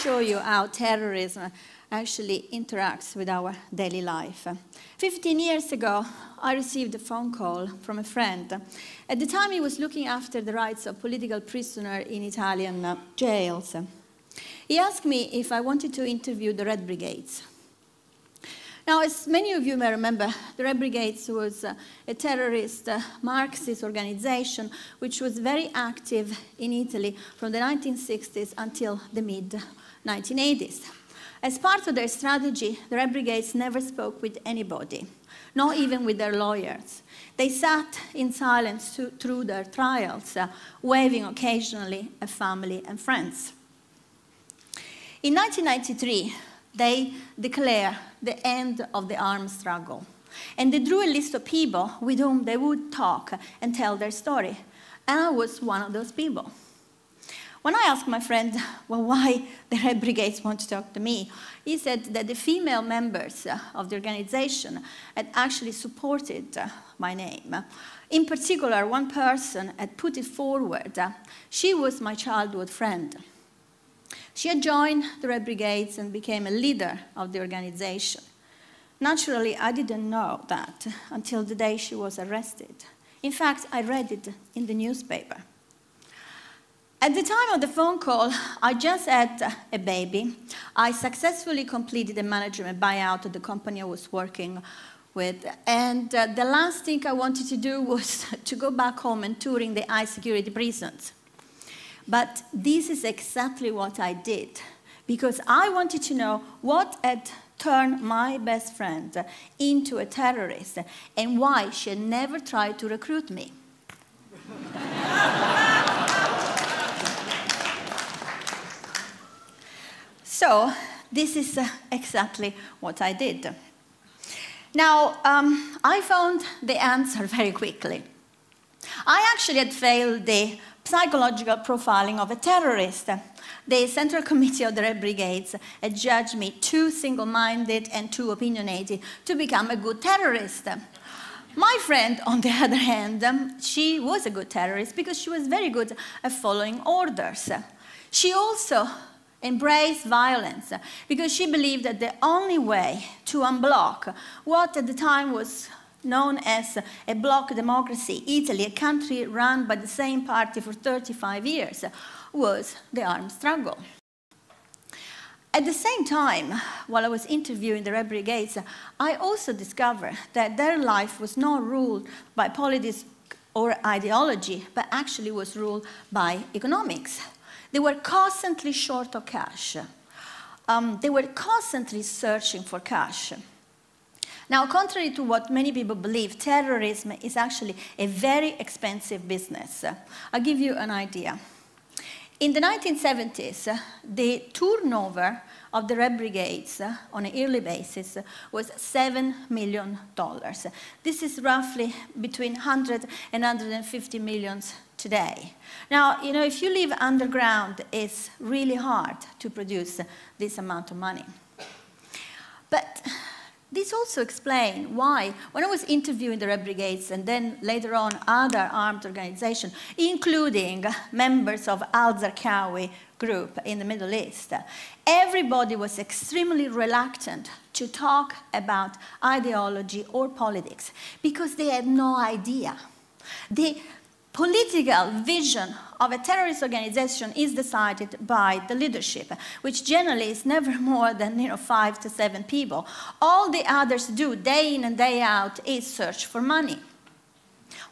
show you how terrorism actually interacts with our daily life. 15 years ago, I received a phone call from a friend. At the time, he was looking after the rights of political prisoners in Italian jails. He asked me if I wanted to interview the Red Brigades. Now, as many of you may remember, the Red Brigades was a terrorist Marxist organization which was very active in Italy from the 1960s until the mid-1980s. As part of their strategy, the Red Brigades never spoke with anybody, not even with their lawyers. They sat in silence through their trials, waving occasionally at family and friends. In 1993, they declared the end of the armed struggle. And they drew a list of people with whom they would talk and tell their story. And I was one of those people. When I asked my friend, well, why the Red Brigades want to talk to me, he said that the female members of the organization had actually supported my name. In particular, one person had put it forward. She was my childhood friend. She had joined the Red Brigades and became a leader of the organization. Naturally, I didn't know that until the day she was arrested. In fact, I read it in the newspaper. At the time of the phone call, I just had a baby. I successfully completed a management buyout of the company I was working with. And the last thing I wanted to do was to go back home and touring the high security prisons. But this is exactly what I did, because I wanted to know what had turned my best friend into a terrorist and why she had never tried to recruit me. So this is exactly what I did. Now, I found the answer very quickly. I actually had failed the psychological profiling of a terrorist. The Central Committee of the Red Brigades had judged me too single-minded and too opinionated to become a good terrorist. My friend, on the other hand, she was a good terrorist because she was very good at following orders. She also embraced violence because she believed that the only way to unblock what at the time was known as a bloc democracy, Italy, a country run by the same party for 35 years, was the armed struggle. At the same time, while I was interviewing the Red Brigades, I also discovered that their life was not ruled by politics or ideology, but actually was ruled by economics. They were constantly short of cash. They were constantly searching for cash. Now, contrary to what many people believe, terrorism is actually a very expensive business. I'll give you an idea. In the 1970s, the turnover of the Red Brigades on a yearly basis was $7 million. This is roughly between 100 and 150 millions today. Now, you know, if you live underground, it's really hard to produce this amount of money. But this also explains why, when I was interviewing the Red Brigades and then later on other armed organizations, including members of al-Zarqawi group in the Middle East, everybody was extremely reluctant to talk about ideology or politics because they had no idea. The political vision of a terrorist organization is decided by the leadership, which generally is never more than 5 to 7 people. All the others do, day in and day out, is search for money.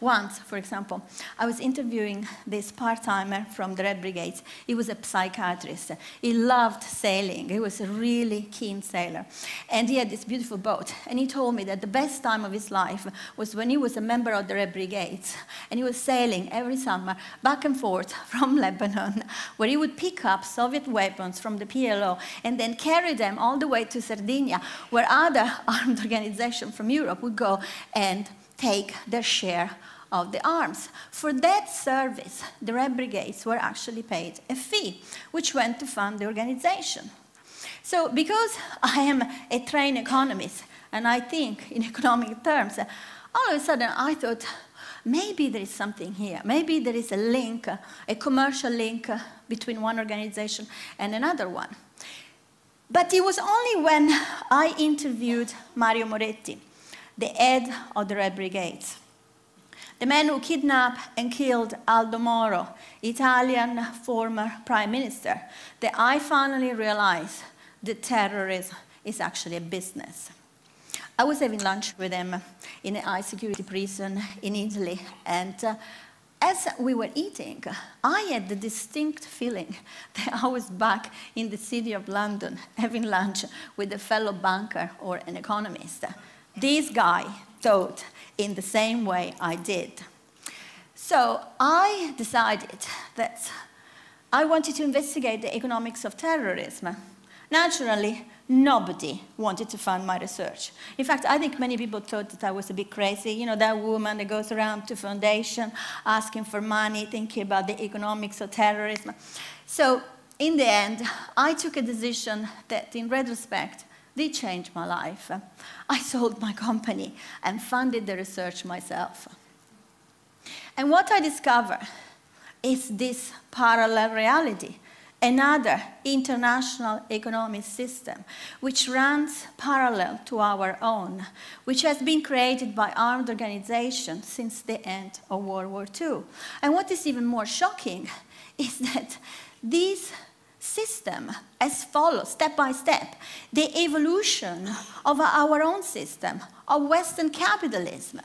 Once, for example, I was interviewing this part-timer from the Red Brigades. He was a psychiatrist. He loved sailing. He was a really keen sailor. And he had this beautiful boat. And he told me that the best time of his life was when he was a member of the Red Brigades. And he was sailing every summer back and forth from Lebanon, where he would pick up Soviet weapons from the PLO and then carry them all the way to Sardinia, where other armed organizations from Europe would go and take their share of the arms. For that service, the Red Brigades were actually paid a fee, which went to fund the organization. So because I am a trained economist, and I think in economic terms, all of a sudden I thought, maybe there is something here. Maybe there is a link, a commercial link between one organization and another one. But it was only when I interviewed Mario Moretti, the head of the Red Brigades, the man who kidnapped and killed Aldo Moro, Italian former prime minister, that I finally realized that terrorism is actually a business. I was having lunch with him in a high security prison in Italy, and as we were eating, I had the distinct feeling that I was back in the city of London having lunch with a fellow banker or an economist. This guy thought in the same way I did. So I decided that I wanted to investigate the economics of terrorism. Naturally, nobody wanted to fund my research. In fact, I think many people thought that I was a bit crazy. You know, that woman that goes around to foundation asking for money, thinking about the economics of terrorism. So in the end, I took a decision that, in retrospect, did change my life. I sold my company and funded the research myself. And what I discovered is this parallel reality, another international economic system which runs parallel to our own, which has been created by armed organizations since the end of World War II. And what is even more shocking is that this system as follows, step by step, the evolution of our own system, of Western capitalism.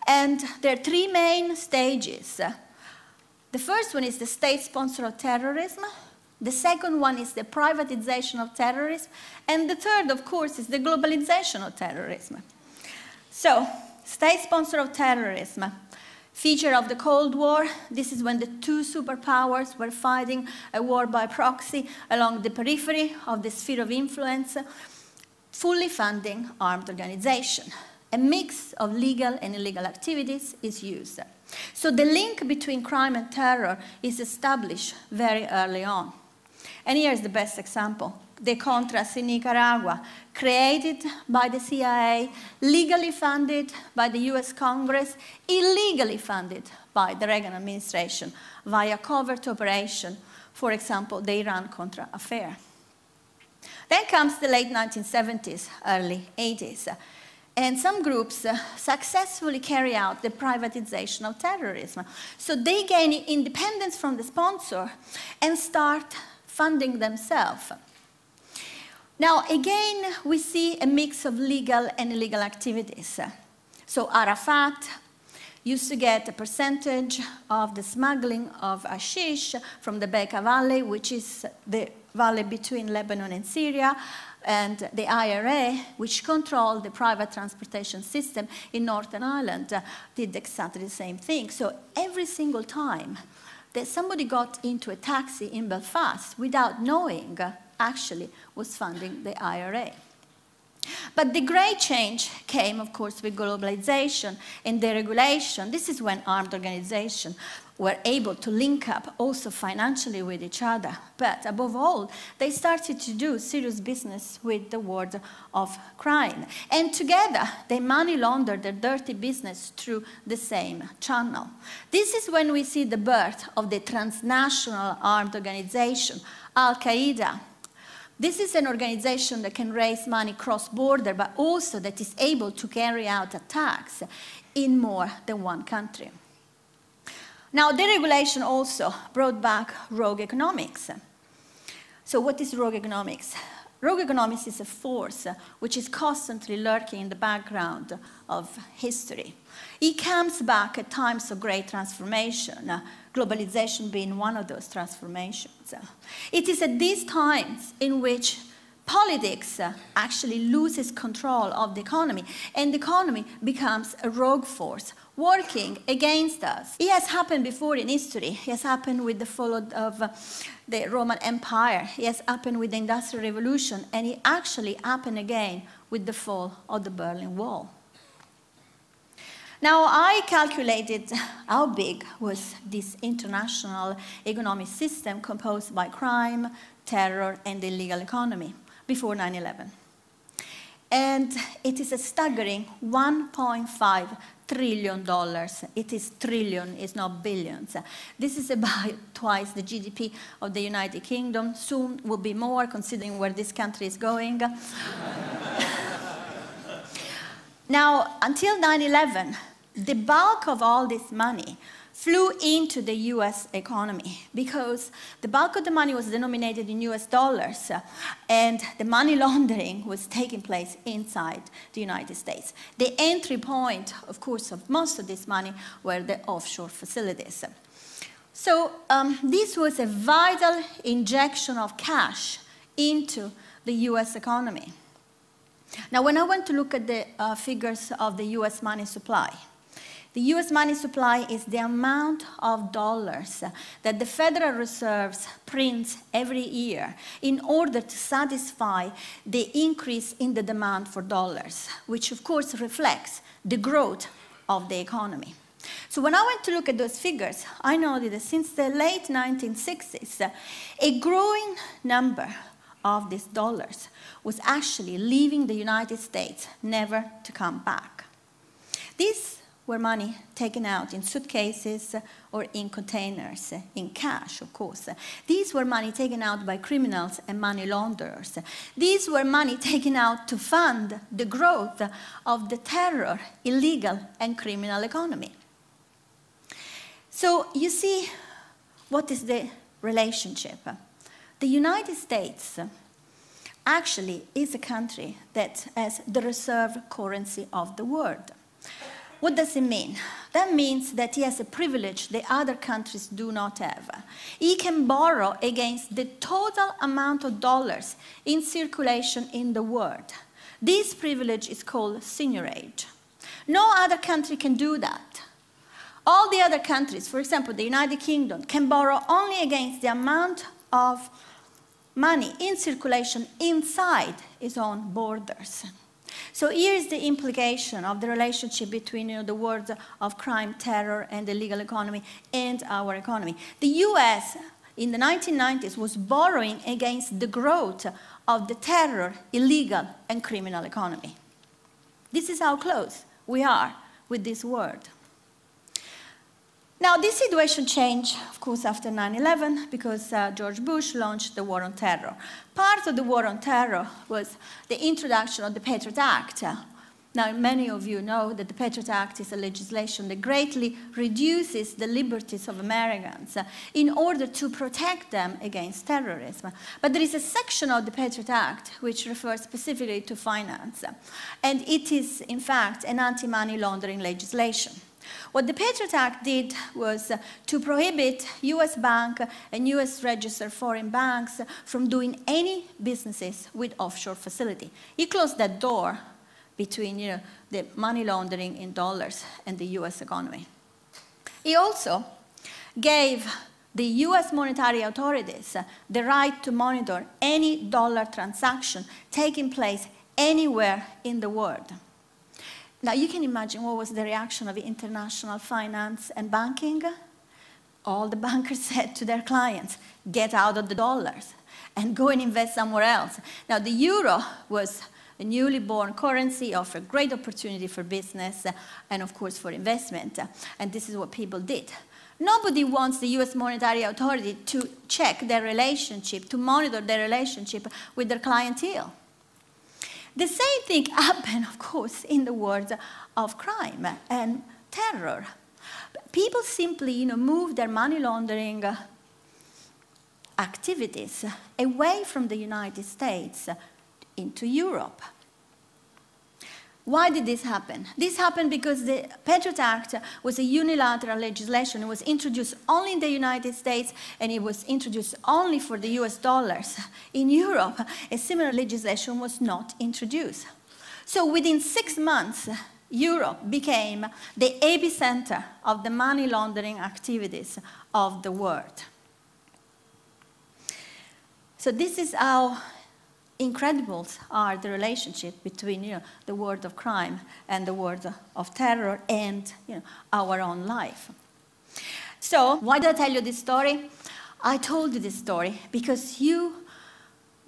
And there are three main stages. The first one is the state sponsor of terrorism. The second one is the privatization of terrorism. And the third, of course, is the globalization of terrorism. So, state sponsor of terrorism. Feature of the Cold War, this is when the two superpowers were fighting a war by proxy along the periphery of the sphere of influence, fully funding armed organization. A mix of legal and illegal activities is used. So the link between crime and terror is established very early on. And here's the best example. The Contras in Nicaragua, created by the CIA, legally funded by the US Congress, illegally funded by the Reagan administration via covert operation, for example, the Iran-Contra affair. Then comes the late 1970s, early 80s, and some groups successfully carry out the privatization of terrorism. So they gain independence from the sponsor and start funding themselves. Now, again, we see a mix of legal and illegal activities. So Arafat used to get a percentage of the smuggling of hashish from the Bekaa Valley, which is the valley between Lebanon and Syria, and the IRA, which controlled the private transportation system in Northern Ireland, did exactly the same thing. So every single time that somebody got into a taxi in Belfast without knowing, actually was funding the IRA. But the great change came, of course, with globalization and deregulation. This is when armed organizations were able to link up also financially with each other. But above all, they started to do serious business with the world of crime. And together, they money laundered their dirty business through the same channel. This is when we see the birth of the transnational armed organization, Al-Qaeda. This is an organization that can raise money cross-border, but also that is able to carry out attacks in more than one country. Now, deregulation also brought back rogue economics. So what is rogue economics? Rogue economics is a force which is constantly lurking in the background of history. It comes back at times of great transformation, globalization being one of those transformations. It is at these times in which politics actually loses control of the economy, and the economy becomes a rogue force working against us. It has happened before in history. It has happened with the fall of the Roman Empire. It has happened with the Industrial Revolution, and it actually happened again with the fall of the Berlin Wall. Now, I calculated how big was this international economic system composed by crime, terror, and the illegal economy before 9/11. And it is a staggering $1.5 trillion dollars. It is trillion, it's not billions. This is about twice the GDP of the United Kingdom. Soon will be more, considering where this country is going. Now, until 9/11, the bulk of all this money flew into the US economy because the bulk of the money was denominated in US dollars and the money laundering was taking place inside the United States. The entry point, of course, of most of this money were the offshore facilities. So this was a vital injection of cash into the US economy. Now, when I went to look at the figures of the US money supply, the US money supply is the amount of dollars that the Federal Reserve prints every year in order to satisfy the increase in the demand for dollars, which of course reflects the growth of the economy. So when I went to look at those figures, I noted that since the late 1960s, a growing number of these dollars was actually leaving the United States, never to come back. These were money taken out in suitcases or in containers, in cash, of course. These were money taken out by criminals and money launderers. These were money taken out to fund the growth of the terror, illegal, and criminal economy. So you see, what is the relationship? The United States actually is a country that has the reserve currency of the world. What does it mean? That means that he has a privilege that other countries do not have. He can borrow against the total amount of dollars in circulation in the world. This privilege is called seigniorage. No other country can do that. All the other countries, for example, the United Kingdom, can borrow only against the amount of money in circulation inside its own borders. So here is the implication of the relationship between the world of crime, terror, and the legal economy and our economy. The US in the 1990s was borrowing against the growth of the terror, illegal, and criminal economy. This is how close we are with this world. Now, this situation changed, of course, after 9/11, because George Bush launched the war on terror. Part of the war on terror was the introduction of the Patriot Act. Now, many of you know that the Patriot Act is a legislation that greatly reduces the liberties of Americans in order to protect them against terrorism. But there is a section of the Patriot Act which refers specifically to finance, and it is, in fact, an anti-money laundering legislation. What the Patriot Act did was to prohibit US bank and US registered foreign banks from doing any businesses with offshore facility. It closed that door between the money laundering in dollars and the US economy. It also gave the US monetary authorities the right to monitor any dollar transaction taking place anywhere in the world. Now, you can imagine what was the reaction of international finance and banking. All the bankers said to their clients, get out of the dollars and go and invest somewhere else. Now, the euro was a newly born currency, offered great opportunity for business and, of course, for investment. And this is what people did. Nobody wants the US monetary authority to check their relationship, to monitor their relationship with their clientele. The same thing happened, of course, in the world of crime and terror. People simply move their money laundering activities away from the United States into Europe. Why did this happen? This happened because the Patriot Act was a unilateral legislation. It was introduced only in the United States, and it was introduced only for the US dollars. In Europe, a similar legislation was not introduced. So within 6 months, Europe became the epicenter of the money laundering activities of the world. So this is how incredible are the relationship between the world of crime and the world of terror and our own life. So why did I tell you this story? I told you this story because you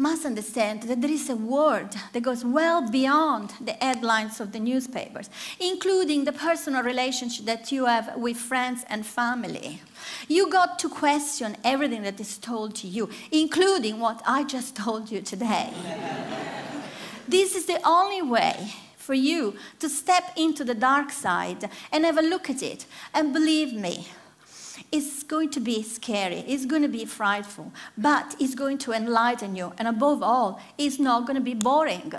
must understand that there is a world that goes well beyond the headlines of the newspapers, including the personal relationship that you have with friends and family. You got to question everything that is told to you, including what I just told you today. This is the only way for you to step into the dark side and have a look at it. And believe me, it's going to be scary, it's going to be frightful, but it's going to enlighten you, and above all, it's not going to be boring.